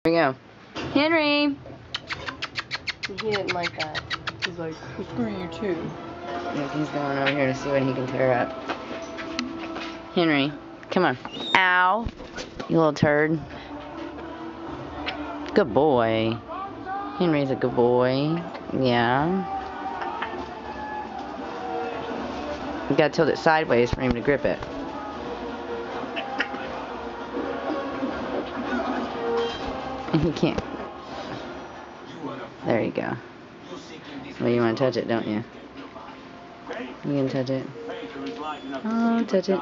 Here we go. Henry! He didn't like that. He's like, well, screw you too. He's going over here to see what he can tear up. Henry, come on. Ow! You little turd. Good boy. Henry's a good boy. Yeah. You gotta tilt it sideways for him to grip it. He can't. There you go. Well, you want to touch it, don't you? You can touch it. Oh, touch it.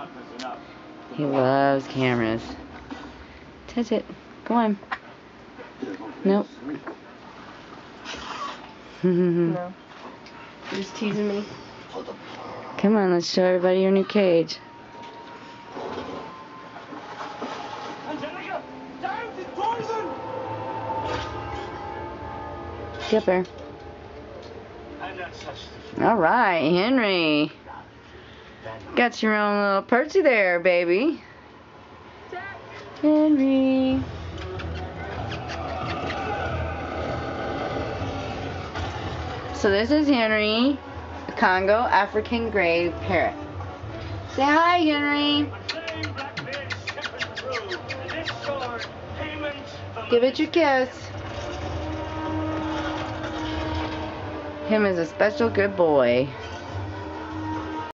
He loves cameras. Touch it. Go on. Nope. No. You're just teasing me. Come on, let's show everybody your new cage. Get up there. Alright, Henry. Got your own little Percy there, baby. Henry. So this is Henry, the Congo African Grey Parrot. Say hi, Henry. Give it your kiss. Him is a special good boy.